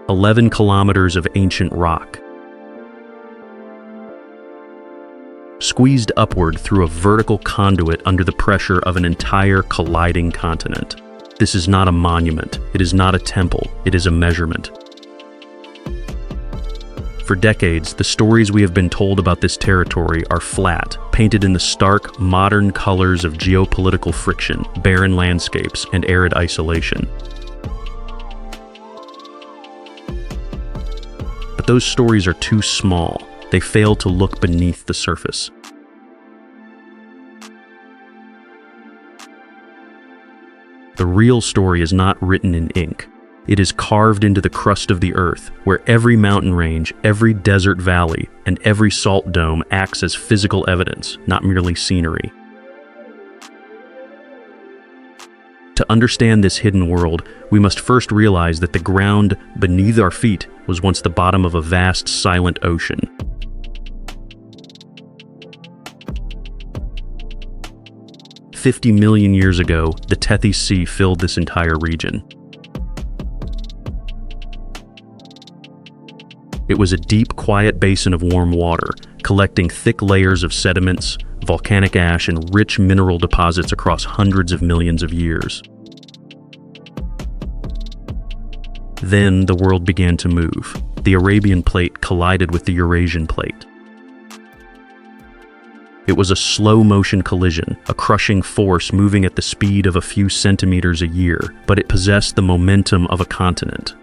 11 kilometers of ancient rock, squeezed upward through a vertical conduit under the pressure of an entire colliding continent. This is not a monument, it is not a temple, it is a measurement. For decades, the stories we have been told about this territory are flat, painted in the stark, modern colors of geopolitical friction, barren landscapes, and arid isolation. But those stories are too small. They fail to look beneath the surface. The real story is not written in ink. It is carved into the crust of the earth, where every mountain range, every desert valley, and every salt dome acts as physical evidence, not merely scenery. To understand this hidden world, we must first realize that the ground beneath our feet was once the bottom of a vast, silent ocean. "50 million years ago, the Tethys Sea filled this entire region. It was a deep, quiet basin of warm water, collecting thick layers of sediments, volcanic ash, and rich mineral deposits across hundreds of millions of years. Then the world began to move. The Arabian Plate collided with the Eurasian Plate. It was a slow-motion collision, a crushing force moving at the speed of a few centimeters a year, but it possessed the momentum of a continent.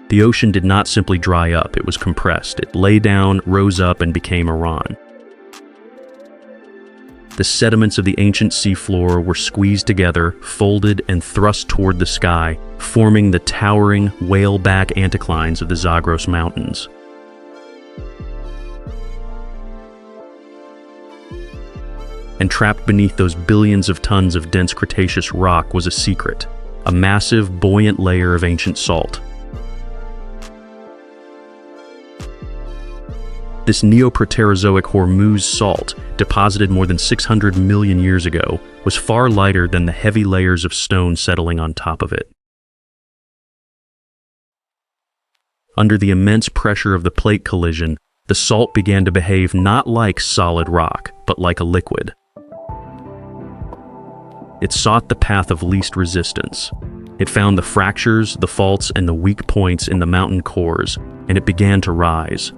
The ocean did not simply dry up, it was compressed. It lay down, rose up, and became Iran. The sediments of the ancient seafloor were squeezed together, folded, and thrust toward the sky, forming the towering, whale-back anticlines of the Zagros Mountains. And trapped beneath those billions of tons of dense Cretaceous rock was a secret, a massive, buoyant layer of ancient salt. This Neoproterozoic Hormuz salt, deposited more than 600 million years ago, was far lighter than the heavy layers of stone settling on top of it. Under the immense pressure of the plate collision, the salt began to behave not like solid rock, but like a liquid. It sought the path of least resistance. It found the fractures, the faults, and the weak points in the mountain cores, and it began to rise.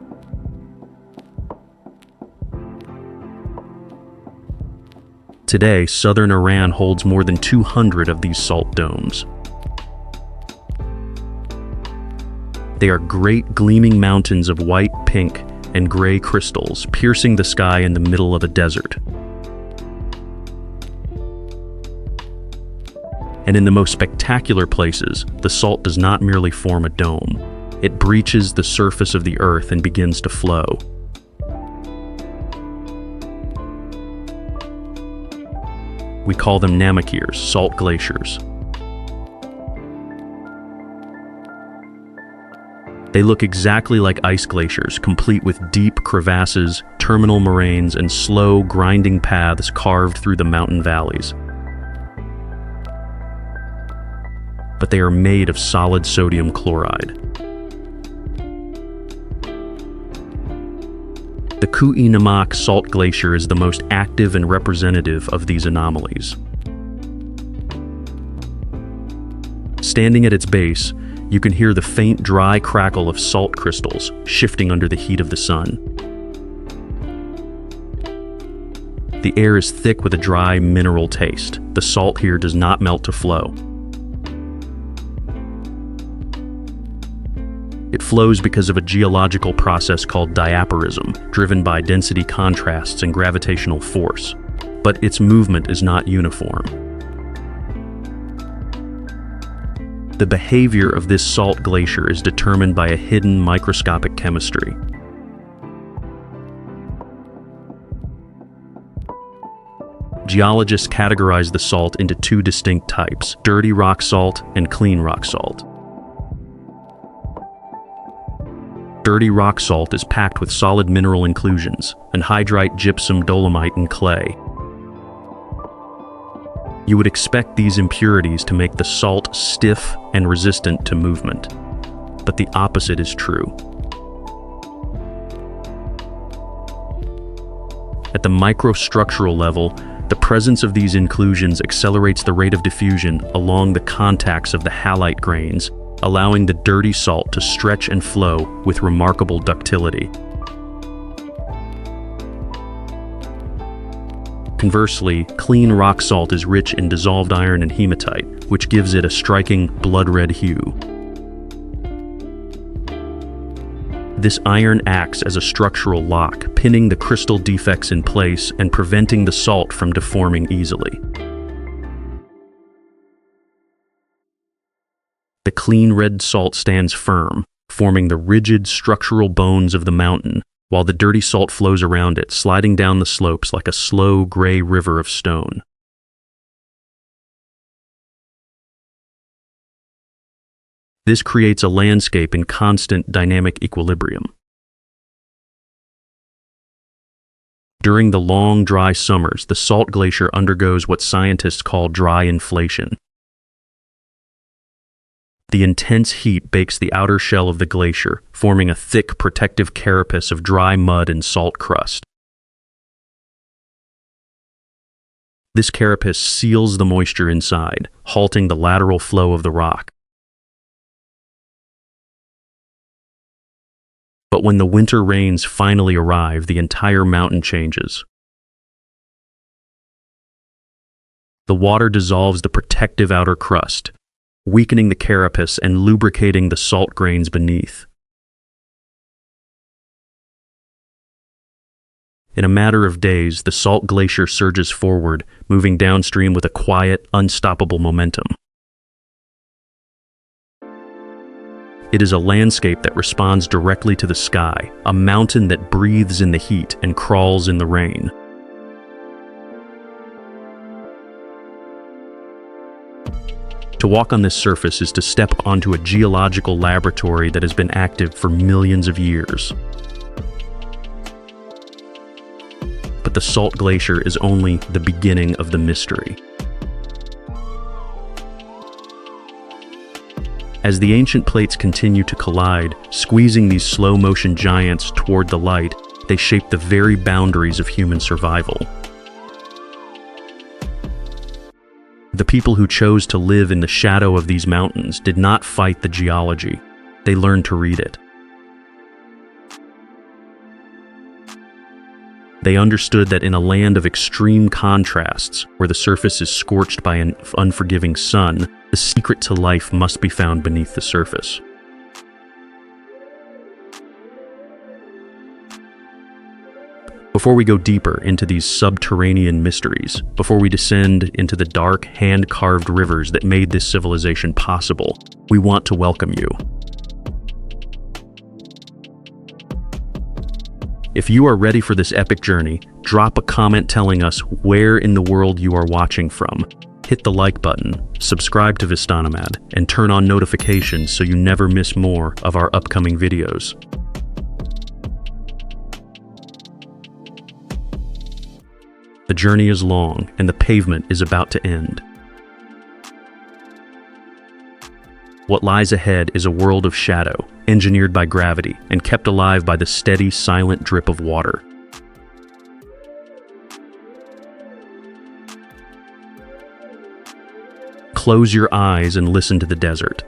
Today, southern Iran holds more than 200 of these salt domes. They are great gleaming mountains of white, pink, and gray crystals piercing the sky in the middle of a desert. And in the most spectacular places, the salt does not merely form a dome. It breaches the surface of the earth and begins to flow. We call them namakirs, salt glaciers. They look exactly like ice glaciers, complete with deep crevasses, terminal moraines, and slow, grinding paths carved through the mountain valleys. But they are made of solid sodium chloride. The Qanats salt glacier is the most active and representative of these anomalies. Standing at its base, you can hear the faint, dry crackle of salt crystals shifting under the heat of the sun. The air is thick with a dry, mineral taste. The salt here does not melt to flow. It flows because of a geological process called diaporism, driven by density contrasts and gravitational force. But its movement is not uniform. The behavior of this salt glacier is determined by a hidden microscopic chemistry. Geologists categorize the salt into two distinct types: dirty rock salt and clean rock salt. Dirty rock salt is packed with solid mineral inclusions, anhydrite, gypsum, dolomite, and clay. You would expect these impurities to make the salt stiff and resistant to movement. But the opposite is true. At the microstructural level, the presence of these inclusions accelerates the rate of diffusion along the contacts of the halite grains, allowing the dirty salt to stretch and flow with remarkable ductility. Conversely, clean rock salt is rich in dissolved iron and hematite, which gives it a striking blood-red hue. This iron acts as a structural lock, pinning the crystal defects in place and preventing the salt from deforming easily. The clean red salt stands firm, forming the rigid structural bones of the mountain, while the dirty salt flows around it, sliding down the slopes like a slow gray river of stone. This creates a landscape in constant dynamic equilibrium. During the long, dry summers, the salt glacier undergoes what scientists call dry inflation. The intense heat bakes the outer shell of the glacier, forming a thick, protective carapace of dry mud and salt crust. This carapace seals the moisture inside, halting the lateral flow of the rock. But when the winter rains finally arrive, the entire mountain changes. The water dissolves the protective outer crust, weakening the carapace and lubricating the salt grains beneath. In a matter of days, the salt glacier surges forward, moving downstream with a quiet, unstoppable momentum. It is a landscape that responds directly to the sky, a mountain that breathes in the heat and crawls in the rain. To walk on this surface is to step onto a geological laboratory that has been active for millions of years. But the salt glacier is only the beginning of the mystery. As the ancient plates continue to collide, squeezing these slow-motion giants toward the light, they shape the very boundaries of human survival. The people who chose to live in the shadow of these mountains did not fight the geology. They learned to read it. They understood that in a land of extreme contrasts, where the surface is scorched by an unforgiving sun, the secret to life must be found beneath the surface. Before we go deeper into these subterranean mysteries, before we descend into the dark, hand-carved rivers that made this civilization possible, we want to welcome you. If you are ready for this epic journey, drop a comment telling us where in the world you are watching from. Hit the like button, subscribe to Vistanamed, and turn on notifications so you never miss more of our upcoming videos. The journey is long, and the pavement is about to end. What lies ahead is a world of shadow, engineered by gravity and kept alive by the steady, silent drip of water. Close your eyes and listen to the desert.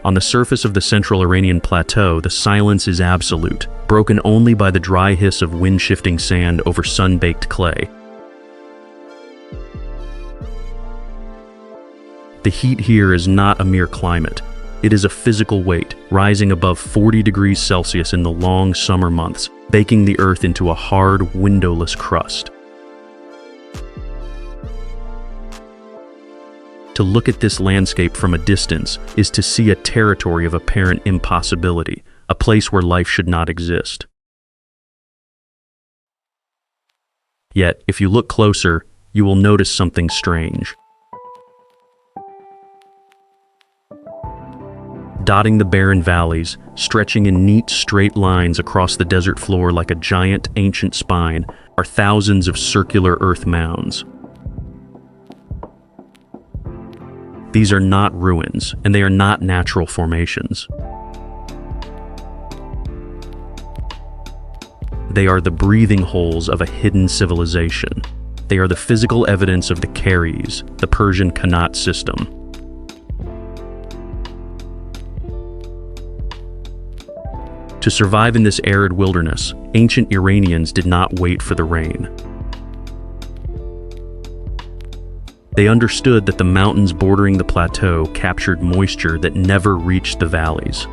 On the surface of the central Iranian plateau, the silence is absolute, broken only by the dry hiss of wind-shifting sand over sun-baked clay. The heat here is not a mere climate. It is a physical weight, rising above 40 degrees Celsius in the long summer months, baking the earth into a hard, windowless crust. To look at this landscape from a distance is to see a territory of apparent impossibility, a place where life should not exist. Yet, if you look closer, you will notice something strange. Dotting the barren valleys, stretching in neat straight lines across the desert floor like a giant ancient spine, are thousands of circular earth mounds. These are not ruins, and they are not natural formations. They are the breathing holes of a hidden civilization. They are the physical evidence of the Keres, the Persian Qanat system. To survive in this arid wilderness, ancient Iranians did not wait for the rain. They understood that the mountains bordering the plateau captured moisture that never reached the valleys.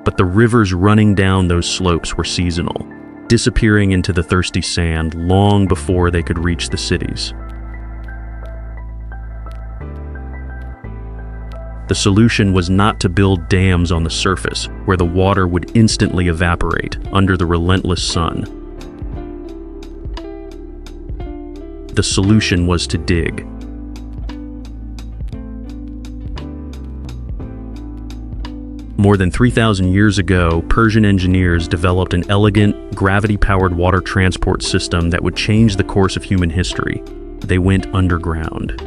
But the rivers running down those slopes were seasonal, disappearing into the thirsty sand long before they could reach the cities. The solution was not to build dams on the surface, where the water would instantly evaporate under the relentless sun. The solution was to dig. More than 3,000 years ago, Persian engineers developed an elegant, gravity-powered water transport system that would change the course of human history. They went underground.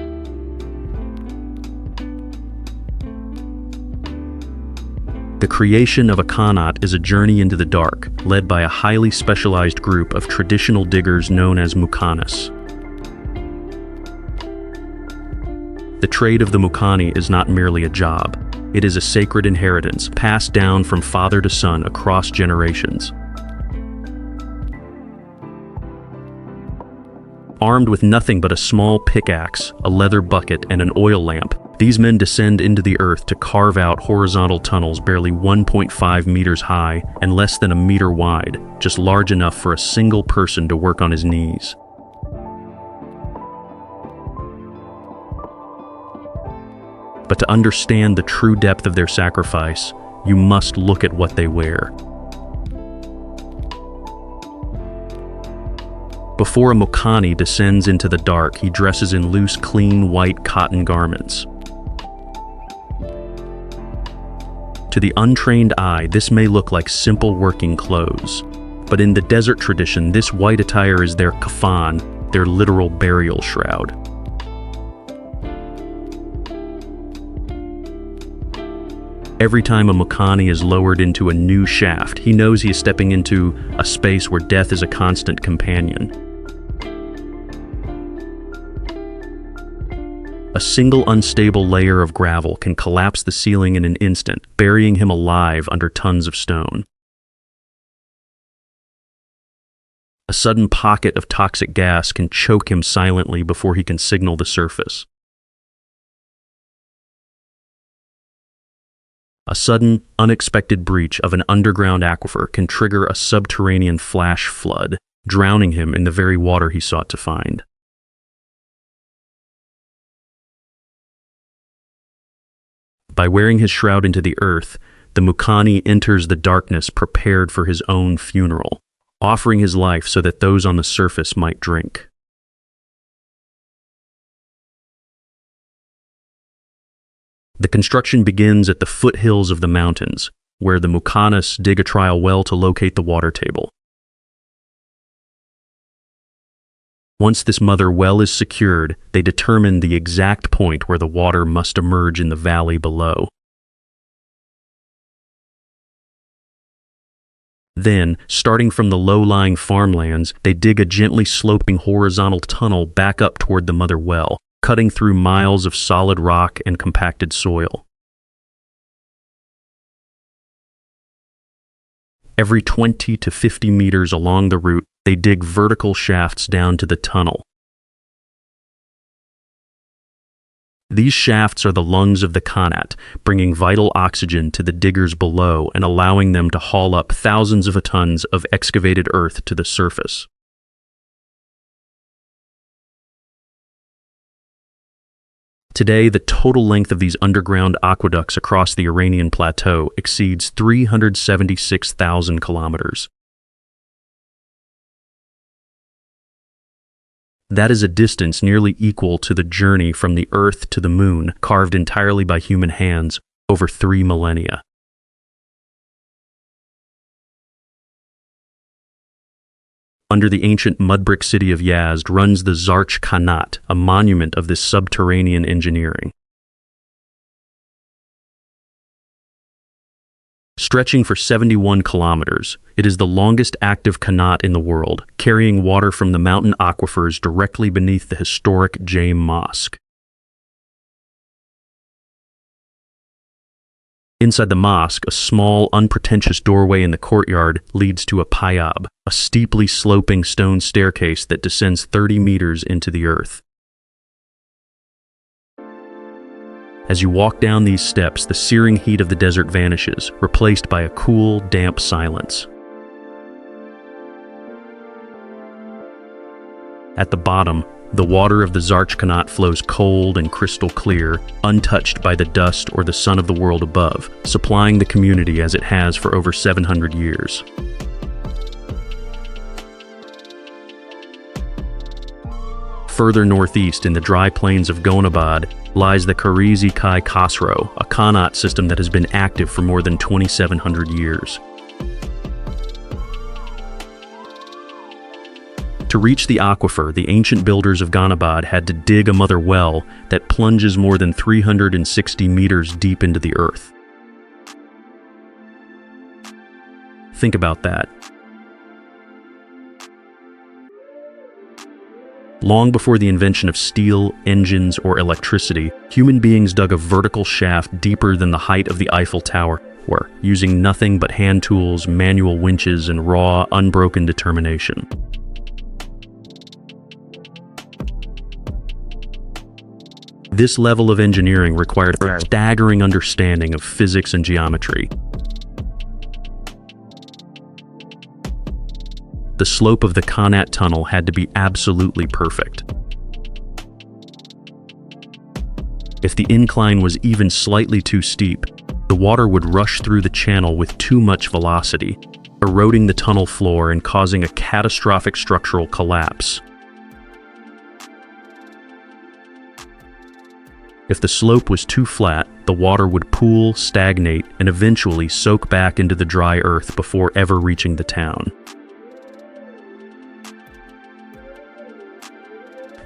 The creation of a Qanat is a journey into the dark, led by a highly specialized group of traditional diggers known as muqannas. The trade of the muqani is not merely a job. It is a sacred inheritance passed down from father to son across generations. Armed with nothing but a small pickaxe, a leather bucket, and an oil lamp, these men descend into the earth to carve out horizontal tunnels barely 1.5 meters high and less than a meter wide, just large enough for a single person to work on his knees. But to understand the true depth of their sacrifice, you must look at what they wear. Before a muqani descends into the dark, he dresses in loose, clean, white cotton garments. To the untrained eye, this may look like simple working clothes. But in the desert tradition, this white attire is their kafan, their literal burial shroud. Every time a muqani is lowered into a new shaft, he knows he is stepping into a space where death is a constant companion. A single unstable layer of gravel can collapse the ceiling in an instant, burying him alive under tons of stone. A sudden pocket of toxic gas can choke him silently before he can signal the surface. A sudden, unexpected breach of an underground aquifer can trigger a subterranean flash flood, drowning him in the very water he sought to find. By wearing his shroud into the earth, the muqani enters the darkness prepared for his own funeral, offering his life so that those on the surface might drink. The construction begins at the foothills of the mountains, where the muqannas dig a trial well to locate the water table. Once this mother well is secured, they determine the exact point where the water must emerge in the valley below. Then, starting from the low-lying farmlands, they dig a gently sloping horizontal tunnel back up toward the mother well, cutting through miles of solid rock and compacted soil. Every 20 to 50 meters along the route, they dig vertical shafts down to the tunnel. These shafts are the lungs of the Qanat, bringing vital oxygen to the diggers below and allowing them to haul up thousands of tons of excavated earth to the surface. Today, the total length of these underground aqueducts across the Iranian plateau exceeds 376,000 kilometers. That is a distance nearly equal to the journey from the Earth to the Moon, carved entirely by human hands over 3 millennia. Under the ancient mud-brick city of Yazd runs the Zarch Qanat, a monument of this subterranean engineering. Stretching for 71 kilometers, it is the longest active Qanat in the world, carrying water from the mountain aquifers directly beneath the historic Jame Mosque. Inside the mosque, a small, unpretentious doorway in the courtyard leads to a payab, a steeply sloping stone staircase that descends 30 meters into the earth. As you walk down these steps, the searing heat of the desert vanishes, replaced by a cool, damp silence. At the bottom, the water of the Zarch Qanat flows cold and crystal clear, untouched by the dust or the sun of the world above, supplying the community as it has for over 700 years. Further northeast in the dry plains of Gonabad lies the Band-e Kaisar, a Qanat system that has been active for more than 2,700 years. To reach the aquifer, the ancient builders of Gonabad had to dig a mother well that plunges more than 360 meters deep into the earth. Think about that. Long before the invention of steel, engines, or electricity, human beings dug a vertical shaft deeper than the height of the Eiffel Tower, using nothing but hand tools, manual winches, and raw, unbroken determination. This level of engineering required a staggering understanding of physics and geometry. The slope of the Qanat tunnel had to be absolutely perfect. If the incline was even slightly too steep, the water would rush through the channel with too much velocity, eroding the tunnel floor and causing a catastrophic structural collapse. If the slope was too flat, the water would pool, stagnate, and eventually soak back into the dry earth before ever reaching the town.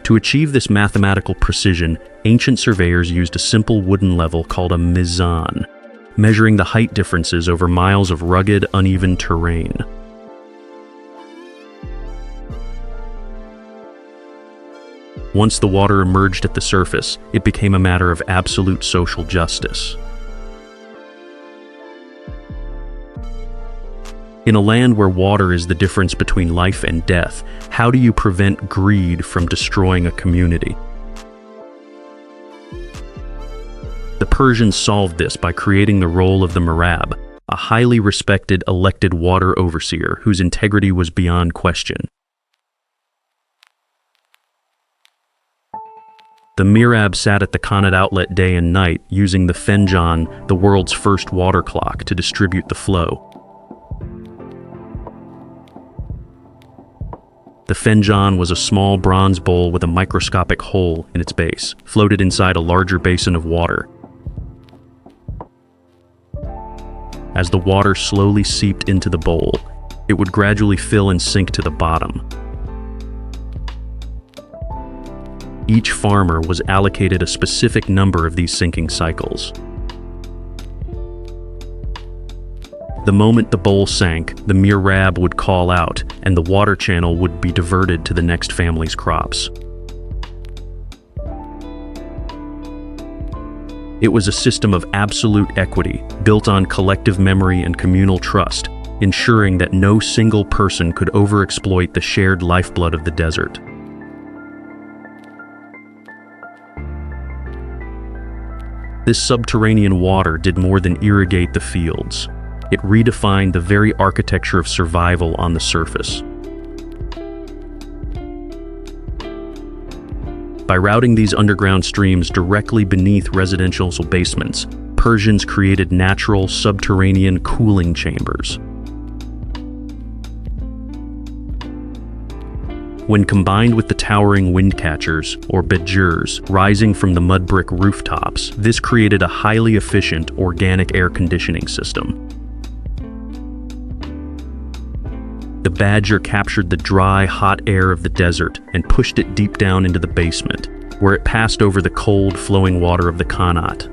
To achieve this mathematical precision, ancient surveyors used a simple wooden level called a mizan, measuring the height differences over miles of rugged, uneven terrain. Once the water emerged at the surface, it became a matter of absolute social justice. In a land where water is the difference between life and death, how do you prevent greed from destroying a community? The Persians solved this by creating the role of the Mirab, a highly respected elected water overseer whose integrity was beyond question. The Mirab sat at the Qanat outlet day and night, using the Fenjan, the world's first water clock, to distribute the flow. The Fenjan was a small bronze bowl with a microscopic hole in its base, floated inside a larger basin of water. As the water slowly seeped into the bowl, it would gradually fill and sink to the bottom. Each farmer was allocated a specific number of these sinking cycles. The moment the bowl sank, the Mirab would call out, and the water channel would be diverted to the next family's crops. It was a system of absolute equity, built on collective memory and communal trust, ensuring that no single person could overexploit the shared lifeblood of the desert. This subterranean water did more than irrigate the fields. It redefined the very architecture of survival on the surface. By routing these underground streams directly beneath residential basements, Persians created natural subterranean cooling chambers. When combined with the towering wind catchers, or bedgers, rising from the mud brick rooftops, this created a highly efficient organic air conditioning system. The Badger captured the dry, hot air of the desert and pushed it deep down into the basement, where it passed over the cold, flowing water of the Qanat.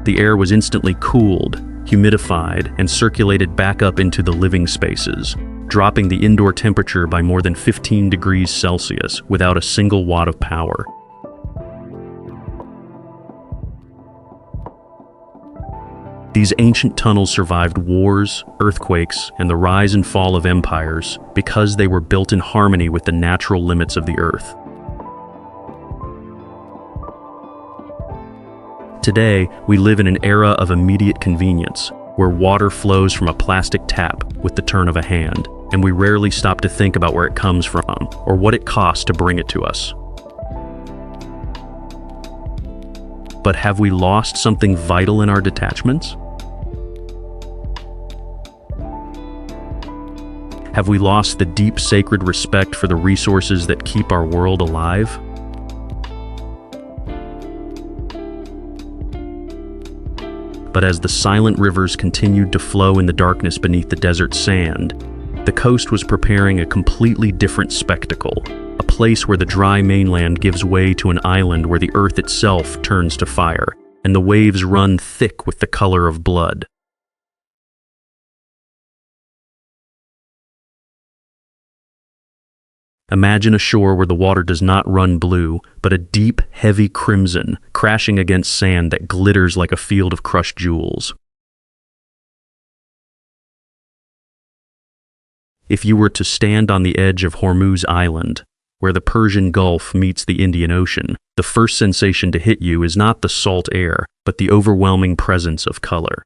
The air was instantly cooled, humidified, and circulated back up into the living spaces, dropping the indoor temperature by more than 15 degrees Celsius without a single watt of power. These ancient tunnels survived wars, earthquakes, and the rise and fall of empires because they were built in harmony with the natural limits of the earth. Today, we live in an era of immediate convenience, where water flows from a plastic tap with the turn of a hand, and we rarely stop to think about where it comes from or what it costs to bring it to us. But have we lost something vital in our detachments? Have we lost the deep sacred respect for the resources that keep our world alive? But as the silent rivers continued to flow in the darkness beneath the desert sand, the coast was preparing a completely different spectacle, a place where the dry mainland gives way to an island where the earth itself turns to fire, and the waves run thick with the color of blood. Imagine a shore where the water does not run blue, but a deep, heavy crimson, crashing against sand that glitters like a field of crushed jewels. If you were to stand on the edge of Hormuz Island, where the Persian Gulf meets the Indian Ocean, the first sensation to hit you is not the salt air, but the overwhelming presence of color.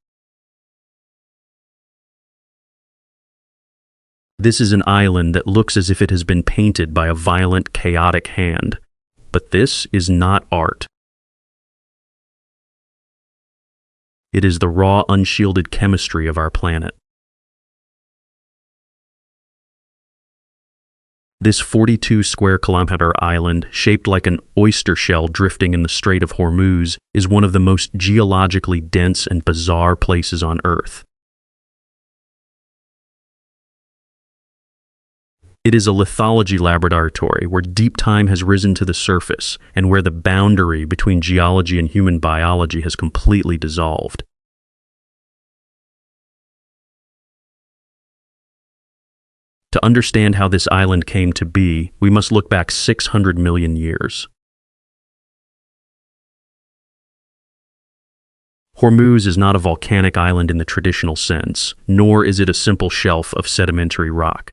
This is an island that looks as if it has been painted by a violent, chaotic hand. But this is not art. It is the raw, unshielded chemistry of our planet. This 42 square kilometer island, shaped like an oyster shell drifting in the Strait of Hormuz, is one of the most geologically dense and bizarre places on Earth. It is a lithology laboratory where deep time has risen to the surface and where the boundary between geology and human biology has completely dissolved. To understand how this island came to be, we must look back 600 million years. Hormuz is not a volcanic island in the traditional sense, nor is it a simple shelf of sedimentary rock.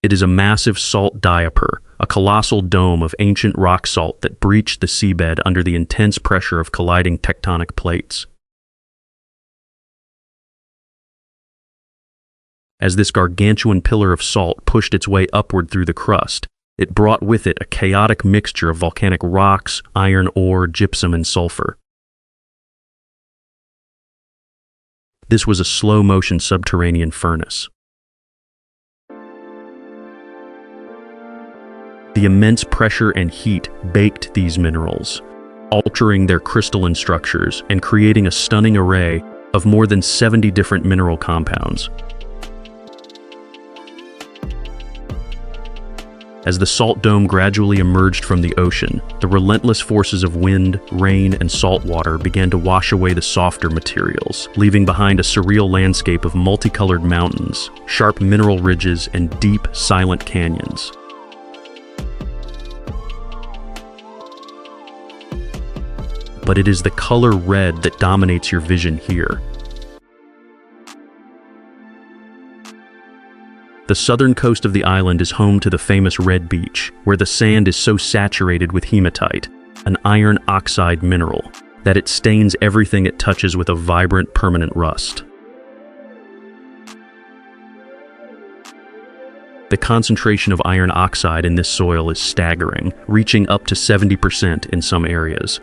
It is a massive salt diaper, a colossal dome of ancient rock salt that breached the seabed under the intense pressure of colliding tectonic plates. As this gargantuan pillar of salt pushed its way upward through the crust, it brought with it a chaotic mixture of volcanic rocks, iron ore, gypsum, and sulfur. This was a slow-motion subterranean furnace. The immense pressure and heat baked these minerals, altering their crystalline structures and creating a stunning array of more than 70 different mineral compounds. As the salt dome gradually emerged from the ocean, the relentless forces of wind, rain, and salt water began to wash away the softer materials, leaving behind a surreal landscape of multicolored mountains, sharp mineral ridges, and deep, silent canyons. But it is the color red that dominates your vision here. The southern coast of the island is home to the famous Red Beach, where the sand is so saturated with hematite, an iron oxide mineral, that it stains everything it touches with a vibrant, permanent rust. The concentration of iron oxide in this soil is staggering, reaching up to 70% in some areas.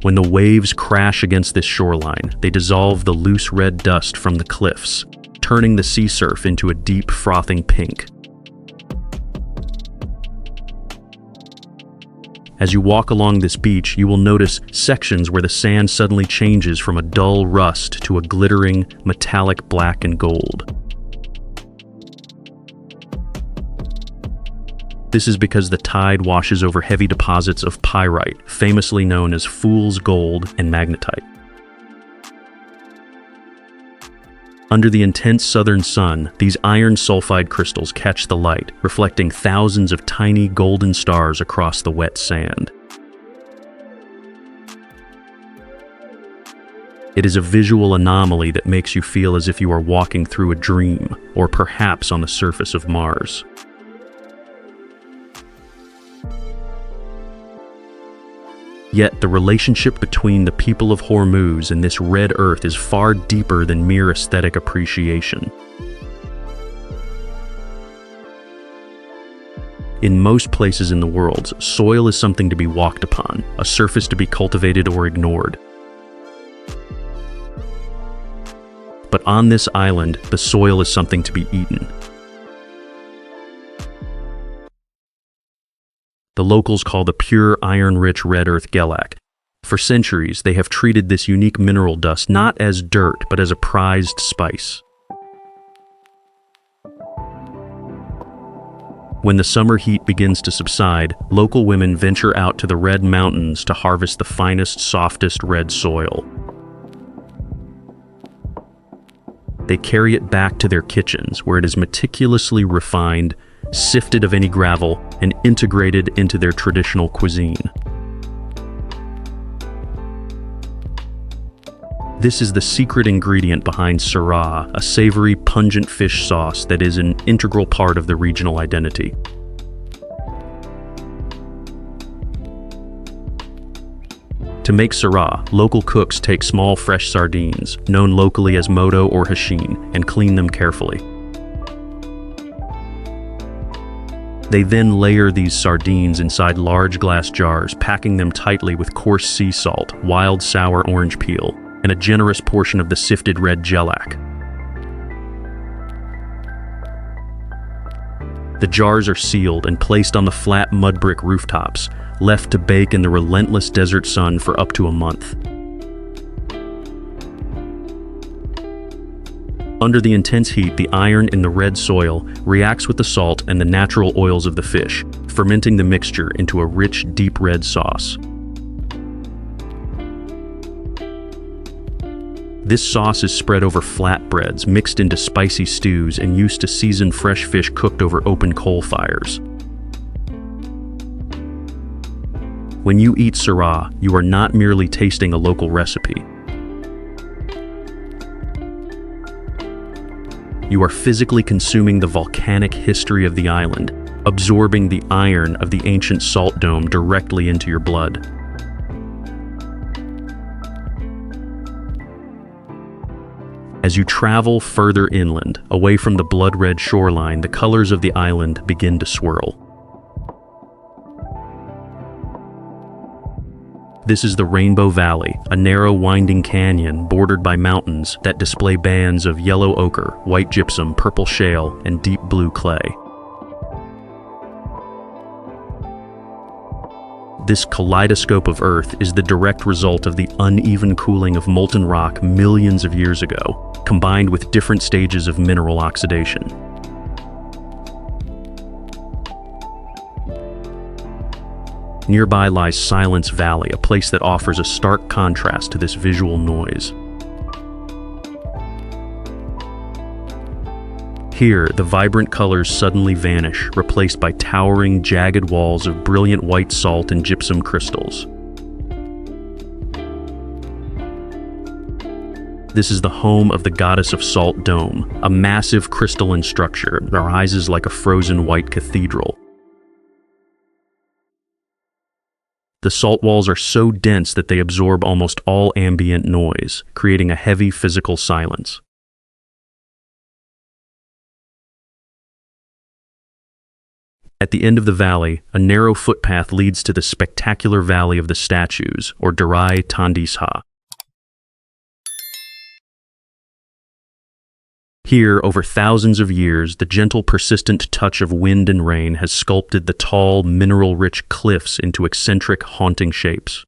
When the waves crash against this shoreline, they dissolve the loose red dust from the cliffs, turning the sea surf into a deep, frothing pink. As you walk along this beach, you will notice sections where the sand suddenly changes from a dull rust to a glittering, metallic black and gold. This is because the tide washes over heavy deposits of pyrite, famously known as fool's gold and magnetite. Under the intense southern sun, these iron sulfide crystals catch the light, reflecting thousands of tiny golden stars across the wet sand. It is a visual anomaly that makes you feel as if you are walking through a dream, or perhaps on the surface of Mars. Yet the relationship between the people of Hormuz and this red earth is far deeper than mere aesthetic appreciation. In most places in the world, soil is something to be walked upon, a surface to be cultivated or ignored. But on this island, the soil is something to be eaten. The locals call the pure iron-rich red earth gelak. For centuries, they have treated this unique mineral dust not as dirt, but as a prized spice. When the summer heat begins to subside, local women venture out to the red mountains to harvest the finest, softest red soil. They carry it back to their kitchens, where it is meticulously refined, sifted of any gravel, and integrated into their traditional cuisine. This is the secret ingredient behind sirah, a savory, pungent fish sauce that is an integral part of the regional identity. To make sirah, local cooks take small fresh sardines, known locally as moto or hasheen, and clean them carefully. They then layer these sardines inside large glass jars, packing them tightly with coarse sea salt, wild sour orange peel, and a generous portion of the sifted red gelak. The jars are sealed and placed on the flat mud brick rooftops, left to bake in the relentless desert sun for up to a month. Under the intense heat, the iron in the red soil reacts with the salt and the natural oils of the fish, fermenting the mixture into a rich, deep red sauce. This sauce is spread over flatbreads, mixed into spicy stews, and used to season fresh fish cooked over open coal fires. When you eat sirah, you are not merely tasting a local recipe. You are physically consuming the volcanic history of the island, absorbing the iron of the ancient salt dome directly into your blood. As you travel further inland, away from the blood-red shoreline, the colors of the island begin to swirl. This is the Rainbow Valley, a narrow winding canyon bordered by mountains that display bands of yellow ochre, white gypsum, purple shale, and deep blue clay. This kaleidoscope of Earth is the direct result of the uneven cooling of molten rock millions of years ago, combined with different stages of mineral oxidation. Nearby lies Silence Valley, a place that offers a stark contrast to this visual noise. Here, the vibrant colors suddenly vanish, replaced by towering, jagged walls of brilliant white salt and gypsum crystals. This is the home of the Goddess of Salt Dome, a massive crystalline structure that rises like a frozen white cathedral. The salt walls are so dense that they absorb almost all ambient noise, creating a heavy physical silence. At the end of the valley, a narrow footpath leads to the spectacular Valley of the Statues, or Darai Tandisha. Here, over thousands of years, the gentle, persistent touch of wind and rain has sculpted the tall, mineral-rich cliffs into eccentric, haunting shapes.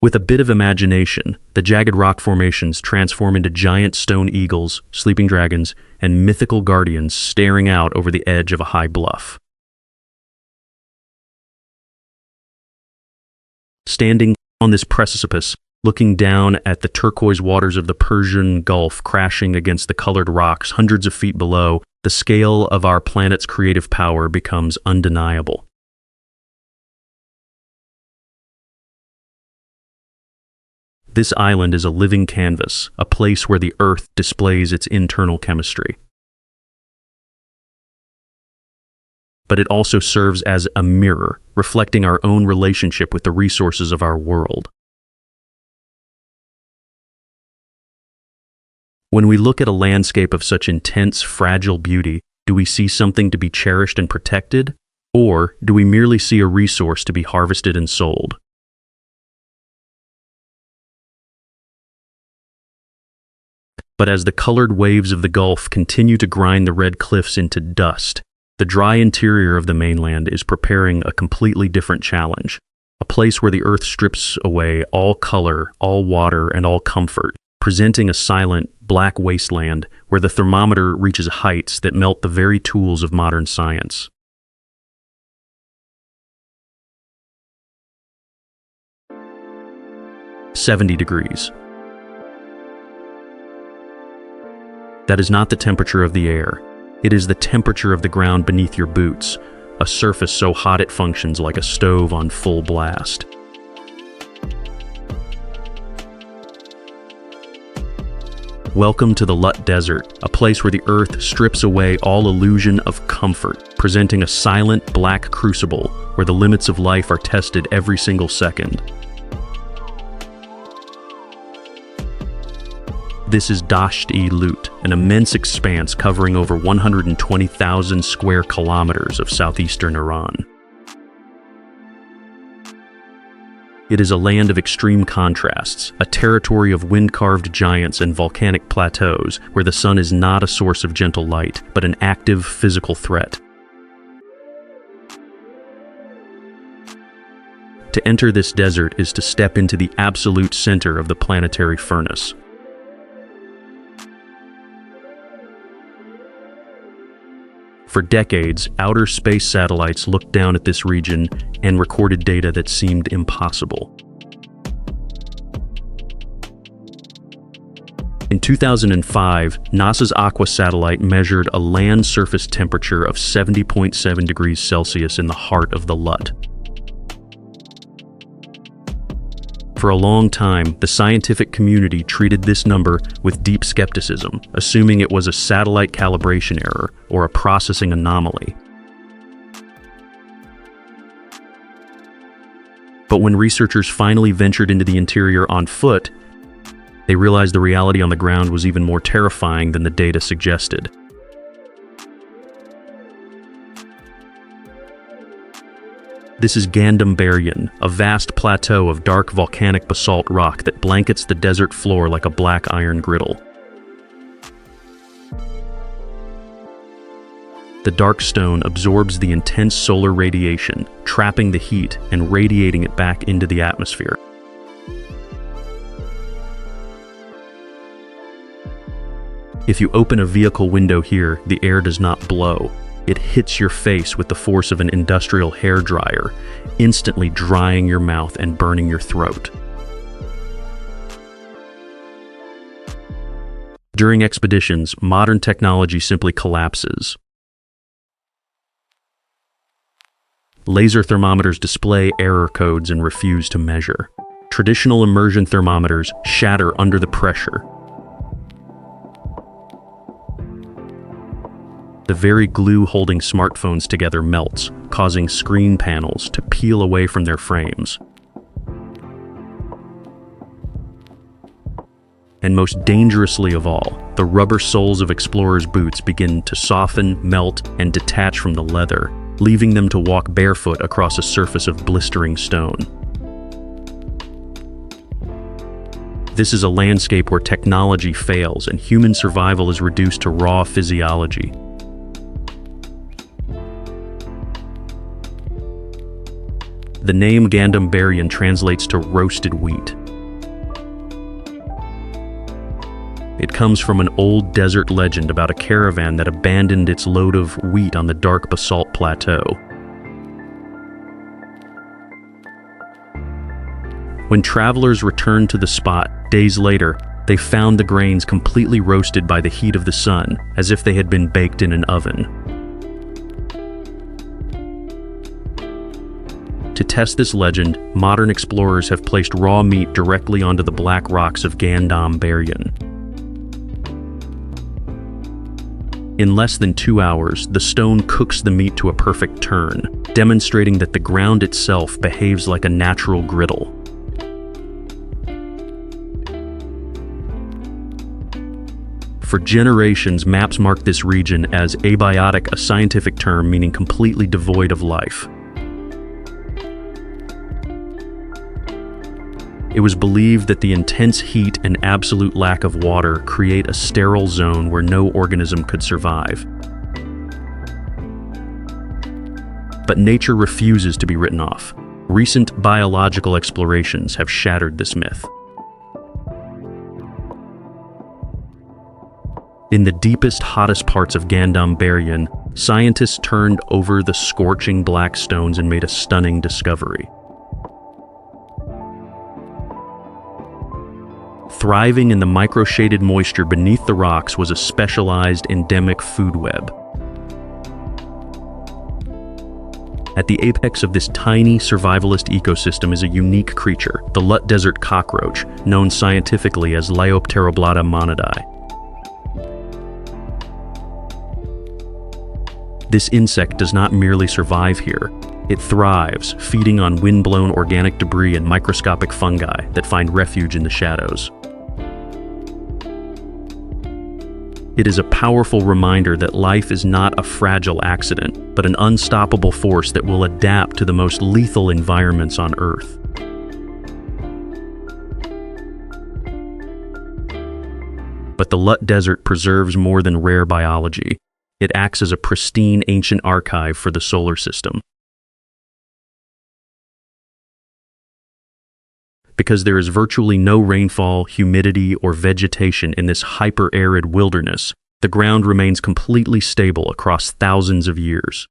With a bit of imagination, the jagged rock formations transform into giant stone eagles, sleeping dragons, and mythical guardians staring out over the edge of a high bluff. Standing on this precipice, looking down at the turquoise waters of the Persian Gulf crashing against the colored rocks hundreds of feet below, the scale of our planet's creative power becomes undeniable. This island is a living canvas, a place where the Earth displays its internal chemistry. But it also serves as a mirror, reflecting our own relationship with the resources of our world. When we look at a landscape of such intense, fragile beauty, do we see something to be cherished and protected, or do we merely see a resource to be harvested and sold? But as the colored waves of the Gulf continue to grind the red cliffs into dust, the dry interior of the mainland is preparing a completely different challenge, a place where the Earth strips away all color, all water, and all comfort, presenting a silent, black wasteland where the thermometer reaches heights that melt the very tools of modern science. "70 degrees. That is not the temperature of the air. It is the temperature of the ground beneath your boots, a surface so hot it functions like a stove on full blast. Welcome to the Lut Desert, a place where the Earth strips away all illusion of comfort, presenting a silent black crucible where the limits of life are tested every single second. This is C Lut, an immense expanse covering over 120,000 square kilometers of southeastern Iran. It is a land of extreme contrasts, a territory of wind-carved giants and volcanic plateaus where the sun is not a source of gentle light, but an active physical threat. To enter this desert is to step into the absolute center of the planetary furnace. For decades, outer space satellites looked down at this region and recorded data that seemed impossible. In 2005, NASA's Aqua satellite measured a land surface temperature of 70.7 degrees Celsius in the heart of the Lut. For a long time, the scientific community treated this number with deep skepticism, assuming it was a satellite calibration error or a processing anomaly. But when researchers finally ventured into the interior on foot, they realized the reality on the ground was even more terrifying than the data suggested. This is Kandovan, a vast plateau of dark volcanic basalt rock that blankets the desert floor like a black iron griddle. The dark stone absorbs the intense solar radiation, trapping the heat and radiating it back into the atmosphere. If you open a vehicle window here, the air does not blow. It hits your face with the force of an industrial hairdryer, instantly drying your mouth and burning your throat. During expeditions, modern technology simply collapses. Laser thermometers display error codes and refuse to measure. Traditional immersion thermometers shatter under the pressure. The very glue holding smartphones together melts, causing screen panels to peel away from their frames. And most dangerously of all, the rubber soles of explorers' boots begin to soften, melt, and detach from the leather, leaving them to walk barefoot across a surface of blistering stone. This is a landscape where technology fails and human survival is reduced to raw physiology. The name Kandovan translates to roasted wheat. It comes from an old desert legend about a caravan that abandoned its load of wheat on the dark basalt plateau. When travelers returned to the spot days later, they found the grains completely roasted by the heat of the sun, as if they had been baked in an oven. To test this legend, modern explorers have placed raw meat directly onto the black rocks of Kandovan. In less than 2 hours, the stone cooks the meat to a perfect turn, demonstrating that the ground itself behaves like a natural griddle. For generations, maps marked this region as abiotic, a scientific term meaning completely devoid of life. It was believed that the intense heat and absolute lack of water create a sterile zone where no organism could survive. But nature refuses to be written off. Recent biological explorations have shattered this myth. In the deepest, hottest parts of Kandovan, scientists turned over the scorching black stones and made a stunning discovery. Thriving in the micro-shaded moisture beneath the rocks was a specialized endemic food web. At the apex of this tiny survivalist ecosystem is a unique creature, the Lut Desert cockroach, known scientifically as Leiopteroblata monadae. This insect does not merely survive here. It thrives, feeding on wind-blown organic debris and microscopic fungi that find refuge in the shadows. It is a powerful reminder that life is not a fragile accident, but an unstoppable force that will adapt to the most lethal environments on Earth. But the Lut Desert preserves more than rare biology. It acts as a pristine ancient archive for the solar system. Because there is virtually no rainfall, humidity, or vegetation in this hyper-arid wilderness, the ground remains completely stable across thousands of years.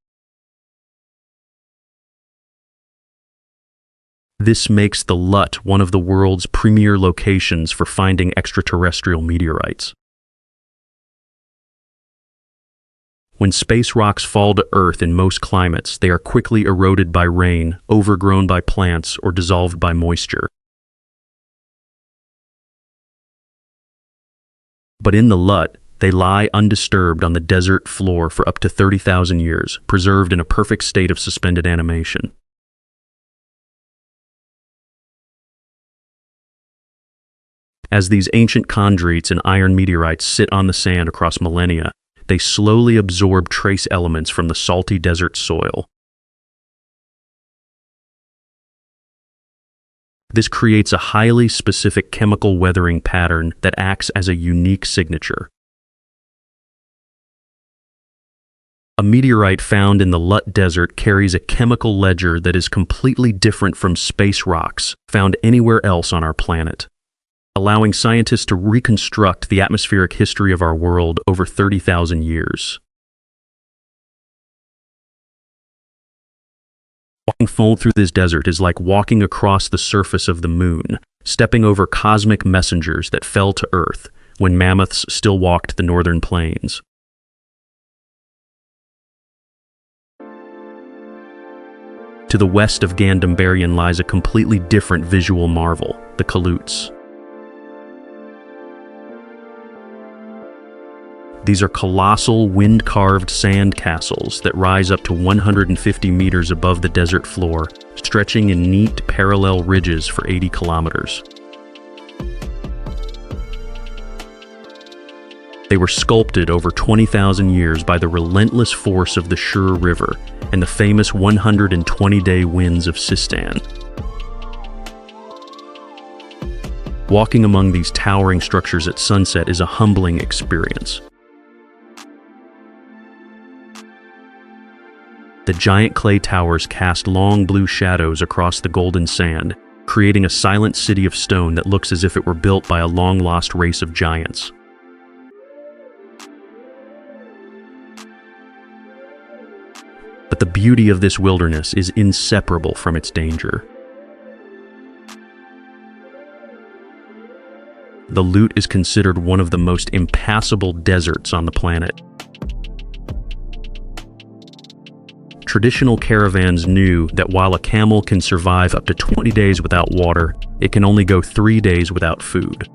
This makes the Lut one of the world's premier locations for finding extraterrestrial meteorites. When space rocks fall to Earth in most climates, they are quickly eroded by rain, overgrown by plants, or dissolved by moisture. But in the Lut, they lie undisturbed on the desert floor for up to 30,000 years, preserved in a perfect state of suspended animation. As these ancient chondrites and iron meteorites sit on the sand across millennia, they slowly absorb trace elements from the salty desert soil. This creates a highly specific chemical weathering pattern that acts as a unique signature. A meteorite found in the Lut Desert carries a chemical ledger that is completely different from space rocks found anywhere else on our planet, allowing scientists to reconstruct the atmospheric history of our world over 30,000 years. Walking through this desert is like walking across the surface of the moon, stepping over cosmic messengers that fell to Earth when mammoths still walked the northern plains. To the west of Kandovan lies a completely different visual marvel, the Qanats. These are colossal, wind-carved sand castles that rise up to 150 meters above the desert floor, stretching in neat, parallel ridges for 80 kilometers. They were sculpted over 20,000 years by the relentless force of the Shur River and the famous 120-day winds of Sistan. Walking among these towering structures at sunset is a humbling experience. The giant clay towers cast long blue shadows across the golden sand, creating a silent city of stone that looks as if it were built by a long-lost race of giants. But the beauty of this wilderness is inseparable from its danger. The Lut is considered one of the most impassable deserts on the planet. Traditional caravans knew that while a camel can survive up to 20 days without water, it can only go 3 days without food.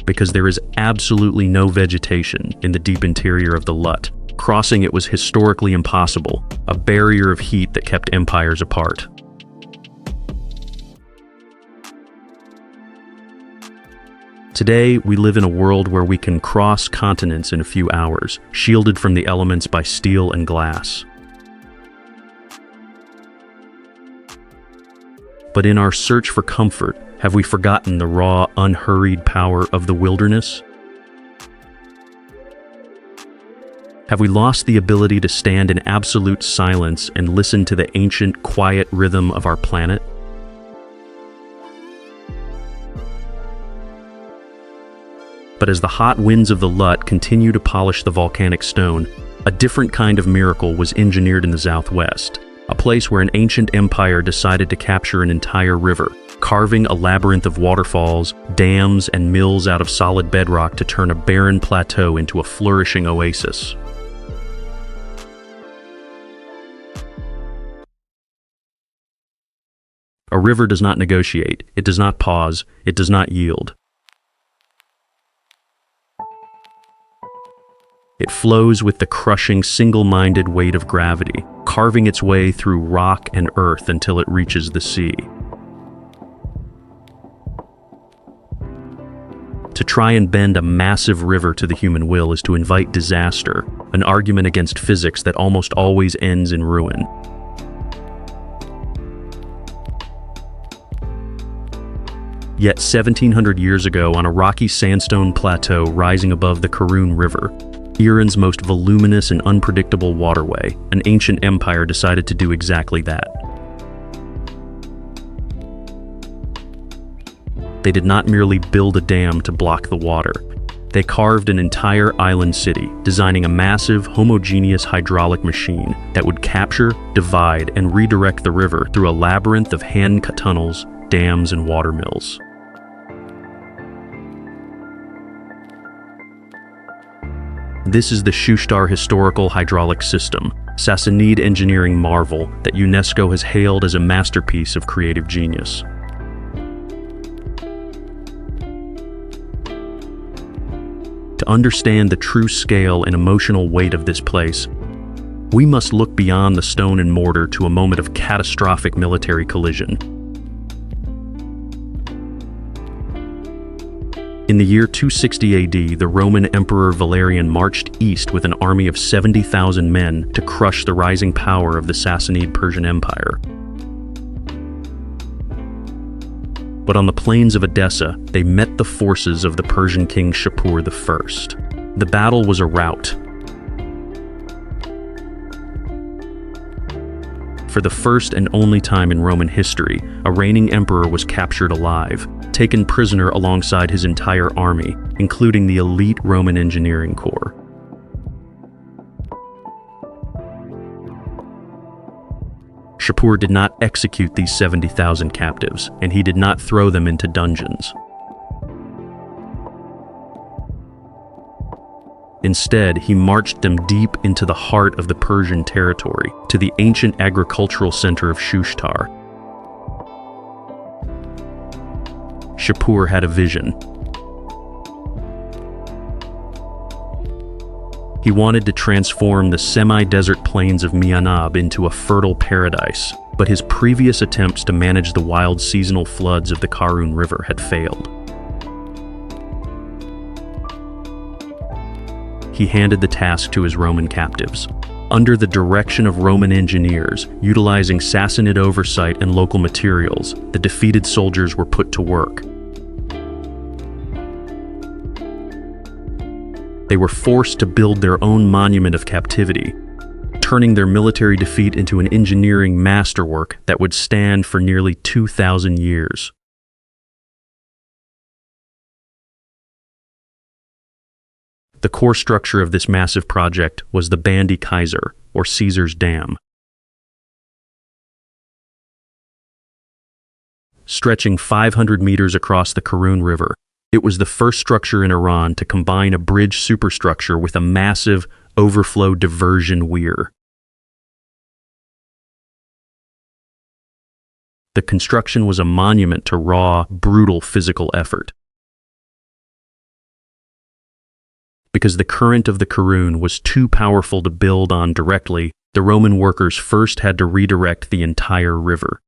Because there is absolutely no vegetation in the deep interior of the Lut. Crossing it was historically impossible, a barrier of heat that kept empires apart. Today, we live in a world where we can cross continents in a few hours, shielded from the elements by steel and glass. But in our search for comfort, have we forgotten the raw, unhurried power of the wilderness? Have we lost the ability to stand in absolute silence and listen to the ancient, quiet rhythm of our planet? But as the hot winds of the Lut continue to polish the volcanic stone, a different kind of miracle was engineered in the southwest, a place where an ancient empire decided to capture an entire river, carving a labyrinth of waterfalls, dams, and mills out of solid bedrock to turn a barren plateau into a flourishing oasis. A river does not negotiate, it does not pause, it does not yield. It flows with the crushing, single-minded weight of gravity, carving its way through rock and earth until it reaches the sea. To try and bend a massive river to the human will is to invite disaster, an argument against physics that almost always ends in ruin. Yet 1,700 years ago, on a rocky sandstone plateau rising above the Karun River, Iran's most voluminous and unpredictable waterway, an ancient empire decided to do exactly that. They did not merely build a dam to block the water. They carved an entire island city, designing a massive, homogeneous hydraulic machine that would capture, divide, and redirect the river through a labyrinth of hand-cut tunnels, dams, and water mills. This is the Shushtar historical hydraulic system, Sassanid engineering marvel that UNESCO has hailed as a masterpiece of creative genius. To understand the true scale and emotional weight of this place, we must look beyond the stone and mortar to a moment of catastrophic military collision. In the year 260 AD, the Roman Emperor Valerian marched east with an army of 70,000 men to crush the rising power of the Sassanid Persian Empire. But on the plains of Edessa, they met the forces of the Persian king Shapur I. The battle was a rout. For the first and only time in Roman history, a reigning emperor was captured alive, taken prisoner alongside his entire army, including the elite Roman engineering corps. Shapur did not execute these 70,000 captives, and he did not throw them into dungeons. Instead, he marched them deep into the heart of the Persian territory, to the ancient agricultural center of Shushtar. Shapur had a vision. He wanted to transform the semi-desert plains of Mianab into a fertile paradise, but his previous attempts to manage the wild seasonal floods of the Karun River had failed. he handed the task to his Roman captives. Under the direction of Roman engineers, utilizing Sassanid oversight and local materials, the defeated soldiers were put to work. They were forced to build their own monument of captivity, turning their military defeat into an engineering masterwork that would stand for nearly 2,000 years. The core structure of this massive project was the Band-e Kaisar, or Caesar's Dam. Stretching 500 meters across the Karun River, it was the first structure in Iran to combine a bridge superstructure with a massive overflow diversion weir. The construction was a monument to raw, brutal physical effort. Because the current of the Karun was too powerful to build on directly, the Roman workers first had to redirect the entire river.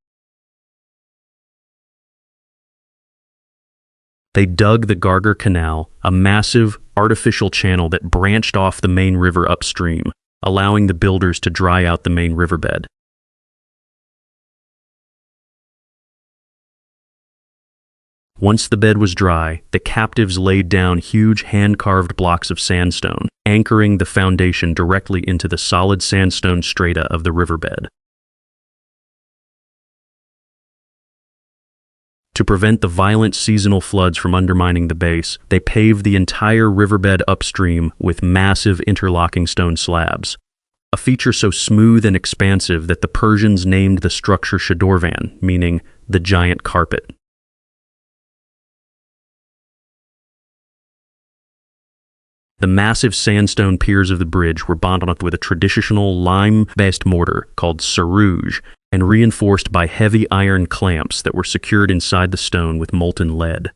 They dug the Gargar Canal, a massive, artificial channel that branched off the main river upstream, allowing the builders to dry out the main riverbed. Once the bed was dry, the captives laid down huge hand-carved blocks of sandstone, anchoring the foundation directly into the solid sandstone strata of the riverbed. To prevent the violent seasonal floods from undermining the base, they paved the entire riverbed upstream with massive interlocking stone slabs, a feature so smooth and expansive that the Persians named the structure Shadorvan, meaning the giant carpet. The massive sandstone piers of the bridge were bonded up with a traditional lime-based mortar called sarouge and reinforced by heavy iron clamps that were secured inside the stone with molten lead.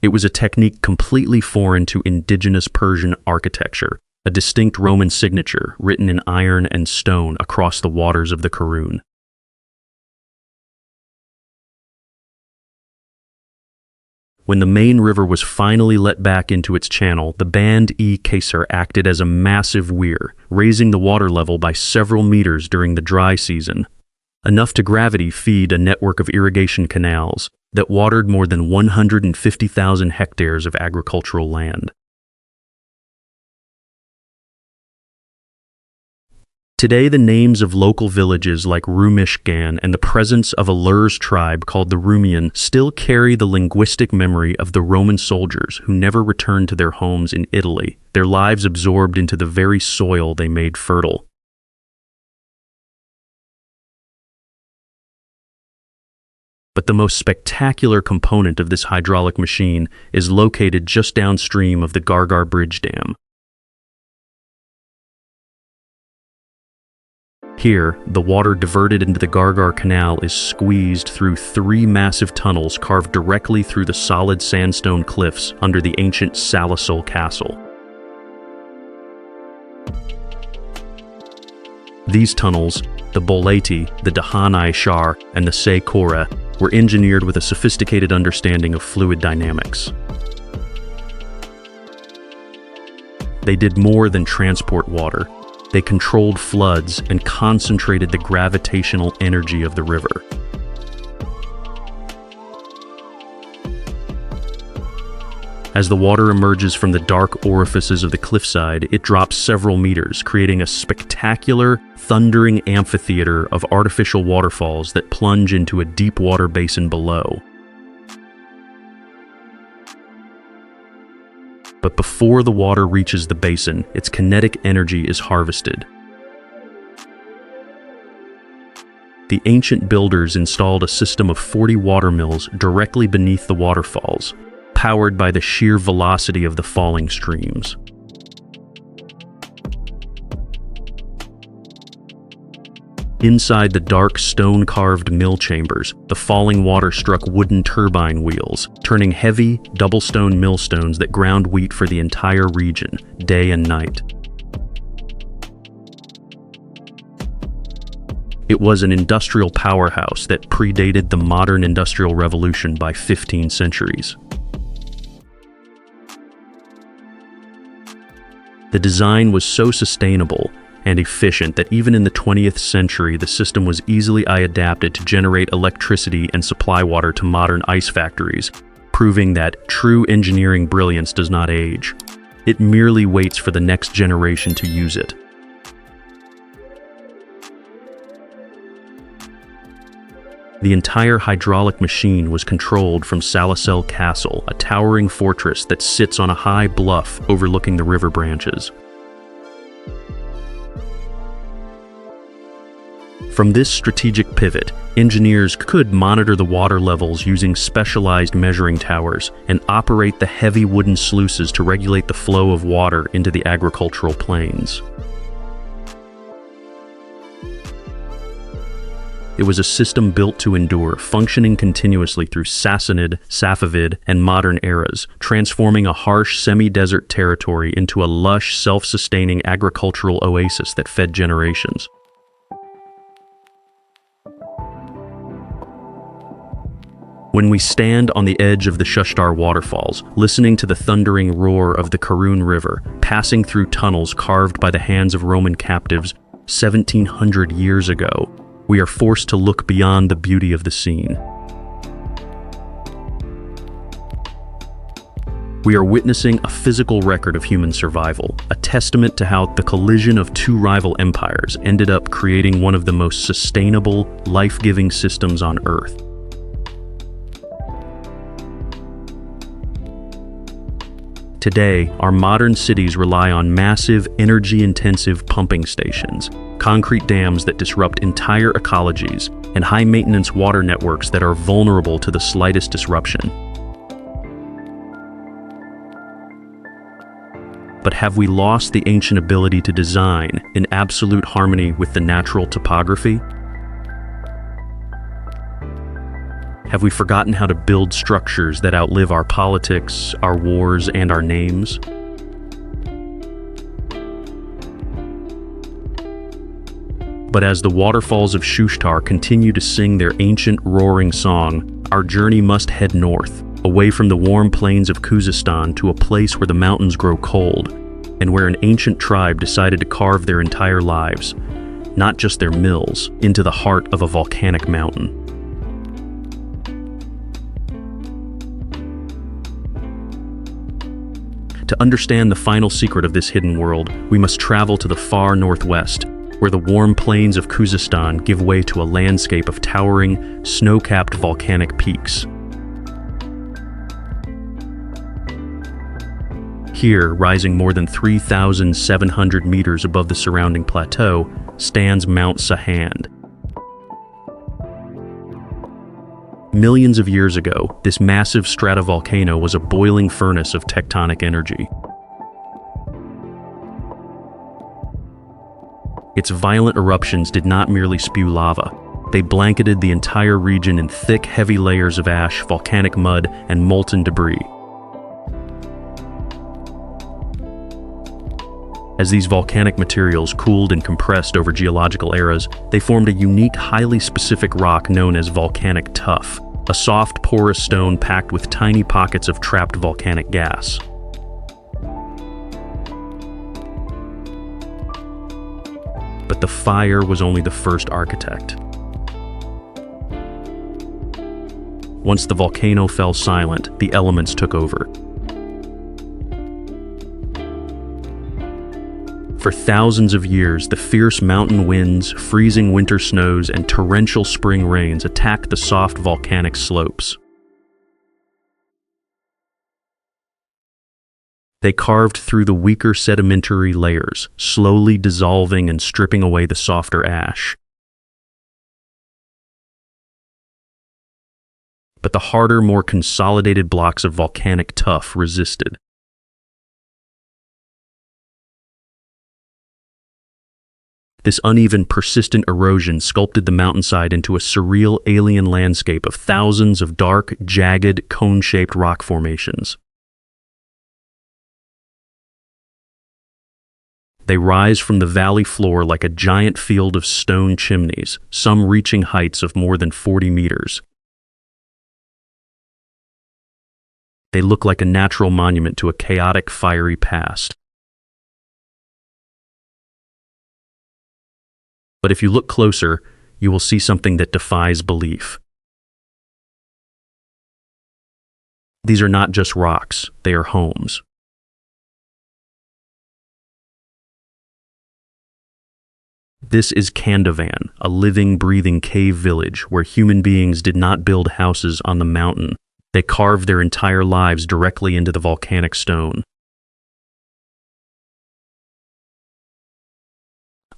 It was a technique completely foreign to indigenous Persian architecture, a distinct Roman signature written in iron and stone across the waters of the Karun. When the main river was finally let back into its channel, the Band-e Kaisar acted as a massive weir, raising the water level by several meters during the dry season, enough to gravity feed a network of irrigation canals that watered more than 150,000 hectares of agricultural land. Today, the names of local villages like Rumishgan and the presence of a Lurs tribe called the Rumian still carry the linguistic memory of the Roman soldiers who never returned to their homes in Italy, their lives absorbed into the very soil they made fertile. But the most spectacular component of this hydraulic machine is located just downstream of the Gargar Bridge Dam. Here, the water diverted into the Gargar Canal is squeezed through 3 massive tunnels carved directly through the solid sandstone cliffs under the ancient Salisul Castle. These tunnels, the Boleti, the Dahanai Shar, and the Se Kora, were engineered with a sophisticated understanding of fluid dynamics. They did more than transport water. They controlled floods and concentrated the gravitational energy of the river. As the water emerges from the dark orifices of the cliffside, it drops several meters, creating a spectacular, thundering amphitheater of artificial waterfalls that plunge into a deep water basin below. But before the water reaches the basin, its kinetic energy is harvested. The ancient builders installed a system of 40 watermills directly beneath the waterfalls, powered by the sheer velocity of the falling streams. Inside the dark stone-carved mill chambers, the falling water struck wooden turbine wheels, turning heavy, double-stone millstones that ground wheat for the entire region, day and night. It was an industrial powerhouse that predated the modern industrial revolution by 15 centuries. The design was so sustainable and efficient that even in the 20th century, the system was easily adapted to generate electricity and supply water to modern ice factories, proving that true engineering brilliance does not age. It merely waits for the next generation to use it. The entire hydraulic machine was controlled from Salicel Castle, a towering fortress that sits on a high bluff overlooking the river branches. From this strategic pivot, engineers could monitor the water levels using specialized measuring towers and operate the heavy wooden sluices to regulate the flow of water into the agricultural plains. It was a system built to endure, functioning continuously through Sassanid, Safavid, and modern eras, transforming a harsh semi-desert territory into a lush, self-sustaining agricultural oasis that fed generations. When we stand on the edge of the Shushtar waterfalls, listening to the thundering roar of the Karun River, passing through tunnels carved by the hands of Roman captives 1,700 years ago, we are forced to look beyond the beauty of the scene. We are witnessing a physical record of human survival, a testament to how the collision of two rival empires ended up creating one of the most sustainable, life-giving systems on Earth. Today, our modern cities rely on massive, energy-intensive pumping stations, concrete dams that disrupt entire ecologies, and high-maintenance water networks that are vulnerable to the slightest disruption. But have we lost the ancient ability to design in absolute harmony with the natural topography? Have we forgotten how to build structures that outlive our politics, our wars, and our names? But as the waterfalls of Shushtar continue to sing their ancient roaring song, our journey must head north, away from the warm plains of Khuzestan to a place where the mountains grow cold, and where an ancient tribe decided to carve their entire lives, not just their mills, into the heart of a volcanic mountain. To understand the final secret of this hidden world, we must travel to the far northwest, where the warm plains of Khuzestan give way to a landscape of towering, snow-capped volcanic peaks. Here, rising more than 3,700 meters above the surrounding plateau, stands Mount Sahand. Millions of years ago, this massive stratovolcano was a boiling furnace of tectonic energy. Its violent eruptions did not merely spew lava. They blanketed the entire region in thick, heavy layers of ash, volcanic mud, and molten debris. As these volcanic materials cooled and compressed over geological eras, they formed a unique, highly specific rock known as volcanic tuff, a soft, porous stone packed with tiny pockets of trapped volcanic gas. But the fire was only the first architect. Once the volcano fell silent, the elements took over. For thousands of years, the fierce mountain winds, freezing winter snows, and torrential spring rains attacked the soft volcanic slopes. They carved through the weaker sedimentary layers, slowly dissolving and stripping away the softer ash. But the harder, more consolidated blocks of volcanic tuff resisted. This uneven, persistent erosion sculpted the mountainside into a surreal alien landscape of thousands of dark, jagged, cone-shaped rock formations. They rise from the valley floor like a giant field of stone chimneys, some reaching heights of more than 40 meters. They look like a natural monument to a chaotic, fiery past. But if you look closer, you will see something that defies belief. These are not just rocks, they are homes. This is Kandovan, a living, breathing cave village where human beings did not build houses on the mountain. They carved their entire lives directly into the volcanic stone.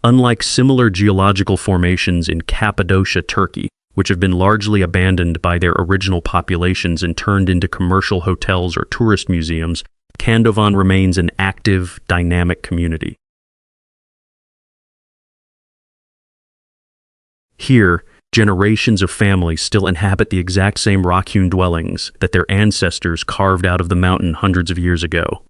Unlike similar geological formations in Cappadocia, Turkey, which have been largely abandoned by their original populations and turned into commercial hotels or tourist museums, Kandovan remains an active, dynamic community. Here, generations of families still inhabit the exact same rock-hewn dwellings that their ancestors carved out of the mountain hundreds of years ago,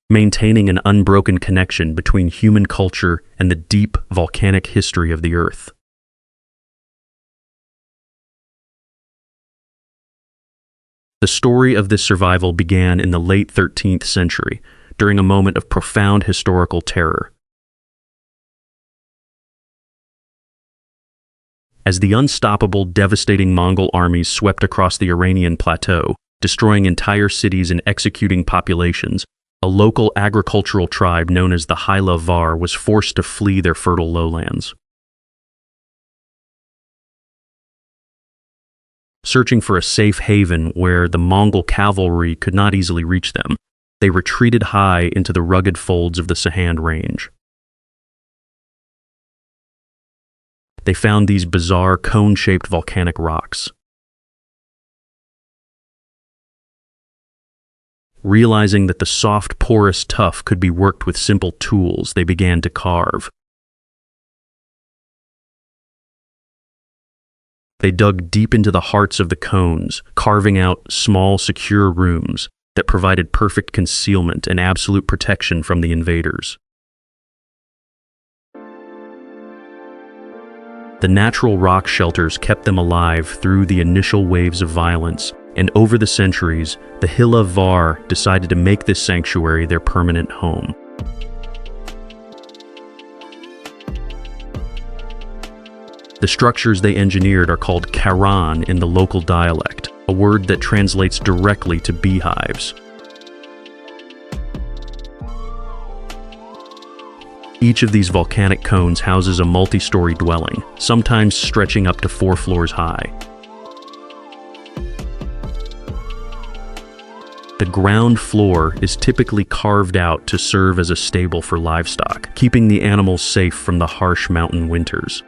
maintaining an unbroken connection between human culture and the deep volcanic history of the Earth. The story of this survival began in the late 13th century, during a moment of profound historical terror. As the unstoppable, devastating Mongol armies swept across the Iranian plateau, destroying entire cities and executing populations, a local agricultural tribe known as the Hila Var was forced to flee their fertile lowlands. Searching for a safe haven where the Mongol cavalry could not easily reach them, they retreated high into the rugged folds of the Sahand Range. They found these bizarre cone-shaped volcanic rocks. Realizing that the soft, porous tuff could be worked with simple tools, they began to carve. They dug deep into the hearts of the cones, carving out small, secure rooms that provided perfect concealment and absolute protection from the invaders. The natural rock shelters kept them alive through the initial waves of violence, and over the centuries, the Hila Var decided to make this sanctuary their permanent home. The structures they engineered are called karan in the local dialect, a word that translates directly to beehives. Each of these volcanic cones houses a multi-story dwelling, sometimes stretching up to 4 floors high. The ground floor is typically carved out to serve as a stable for livestock, keeping the animals safe from the harsh mountain winters.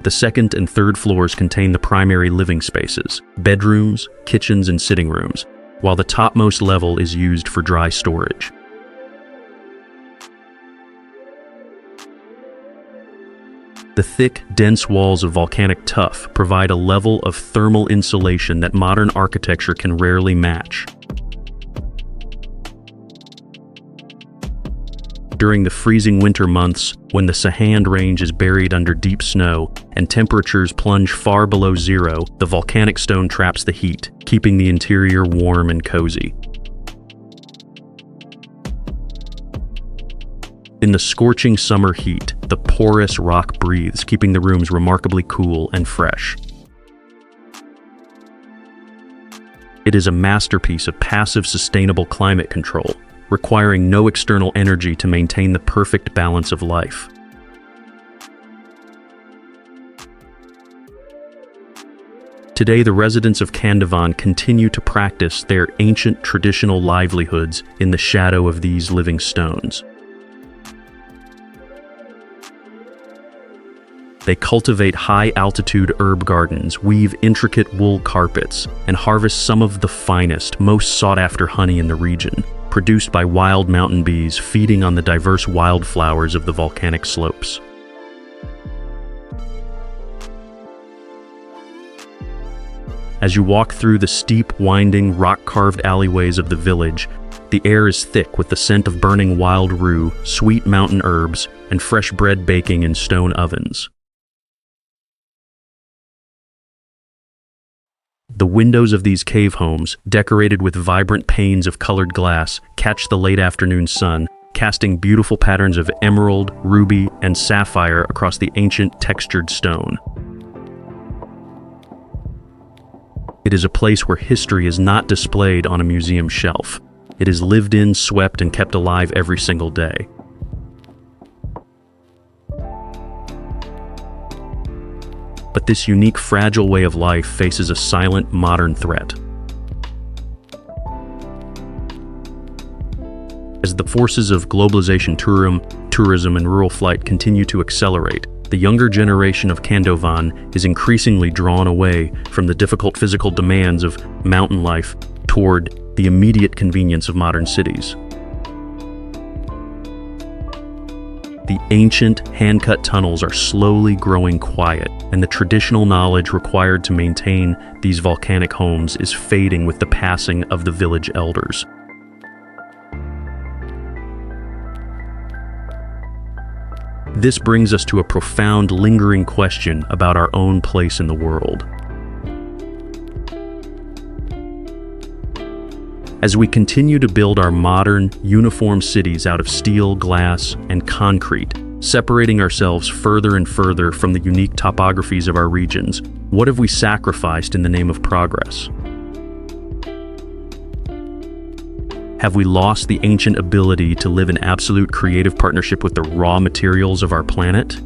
The second and third floors contain the primary living spaces, bedrooms, kitchens, and sitting rooms, while the topmost level is used for dry storage. The thick, dense walls of volcanic tuff provide a level of thermal insulation that modern architecture can rarely match. During the freezing winter months, when the Sahand Range is buried under deep snow and temperatures plunge far below zero, the volcanic stone traps the heat, keeping the interior warm and cozy. In the scorching summer heat, the porous rock breathes, keeping the rooms remarkably cool and fresh. It is a masterpiece of passive, sustainable climate control, requiring no external energy to maintain the perfect balance of life. Today, the residents of Kandovan continue to practice their ancient traditional livelihoods in the shadow of these living stones. They cultivate high-altitude herb gardens, weave intricate wool carpets, and harvest some of the finest, most sought-after honey in the region, produced by wild mountain bees feeding on the diverse wildflowers of the volcanic slopes. As you walk through the steep, winding, rock-carved alleyways of the village, the air is thick with the scent of burning wild rue, sweet mountain herbs, and fresh bread baking in stone ovens. The windows of these cave homes, decorated with vibrant panes of colored glass, catch the late afternoon sun, casting beautiful patterns of emerald, ruby, and sapphire across the ancient textured stone. It is a place where history is not displayed on a museum shelf. It is lived in, swept, and kept alive every single day. But this unique, fragile way of life faces a silent, modern threat. As the forces of globalization, tourism, and rural flight continue to accelerate, the younger generation of Kandovan is increasingly drawn away from the difficult physical demands of mountain life toward the immediate convenience of modern cities. The ancient, hand-cut tunnels are slowly growing quiet, and the traditional knowledge required to maintain these volcanic homes is fading with the passing of the village elders. This brings us to a profound, lingering question about our own place in the world. As we continue to build our modern, uniform cities out of steel, glass, and concrete, separating ourselves further and further from the unique topographies of our regions, what have we sacrificed in the name of progress? Have we lost the ancient ability to live in absolute creative partnership with the raw materials of our planet?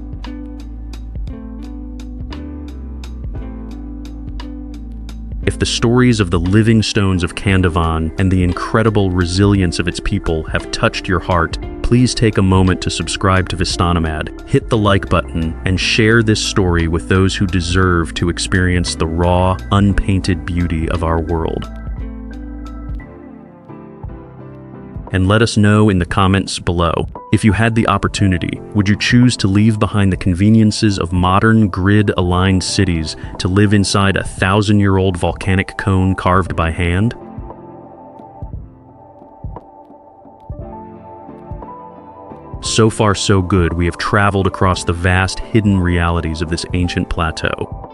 If the stories of the living stones of Kandovan and the incredible resilience of its people have touched your heart, please take a moment to subscribe to Vistanomad, hit the like button, and share this story with those who deserve to experience the raw, unpainted beauty of our world. And let us know in the comments below, if you had the opportunity, would you choose to leave behind the conveniences of modern grid-aligned cities to live inside a 1,000-year-old volcanic cone carved by hand? So far, so good. We have traveled across the vast hidden realities of this ancient plateau.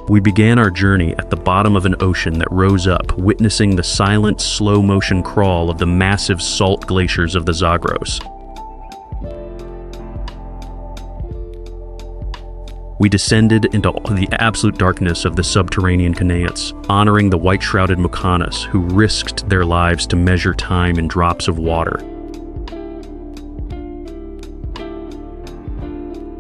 We began our journey at the bottom of an ocean that rose up, witnessing the silent, slow-motion crawl of the massive salt glaciers of the Zagros. We descended into the absolute darkness of the subterranean Qanats, honoring the white-shrouded Qanats who risked their lives to measure time in drops of water.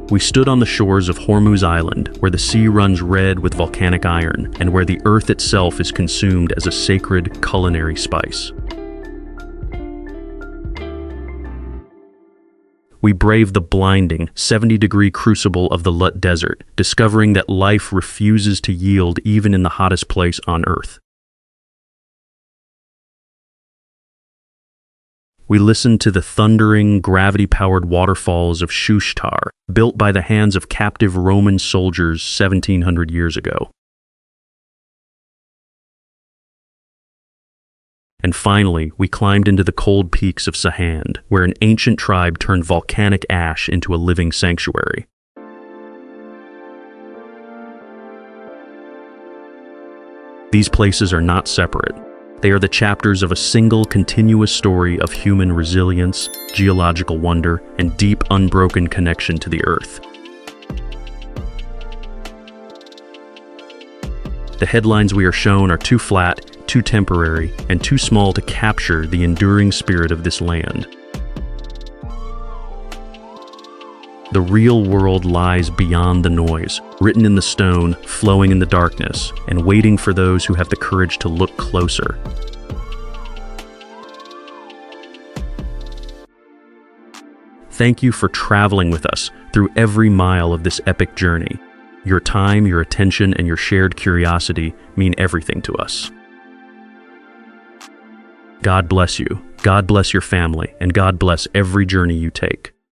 We stood on the shores of Hormuz Island, where the sea runs red with volcanic iron, and where the earth itself is consumed as a sacred culinary spice. We braved the blinding, 70-degree crucible of the Lut Desert, discovering that life refuses to yield even in the hottest place on Earth. We listened to the thundering, gravity-powered waterfalls of Shushtar, built by the hands of captive Roman soldiers 1,700 years ago. And finally, we climbed into the cold peaks of Sahand, where an ancient tribe turned volcanic ash into a living sanctuary. These places are not separate. They are the chapters of a single continuous story of human resilience, geological wonder, and deep, unbroken connection to the Earth. The headlines we are shown are too flat, too temporary, and too small to capture the enduring spirit of this land. The real world lies beyond the noise, written in the stone, flowing in the darkness, and waiting for those who have the courage to look closer. Thank you for traveling with us through every mile of this epic journey. Your time, your attention, and your shared curiosity mean everything to us. God bless you, God bless your family, and God bless every journey you take.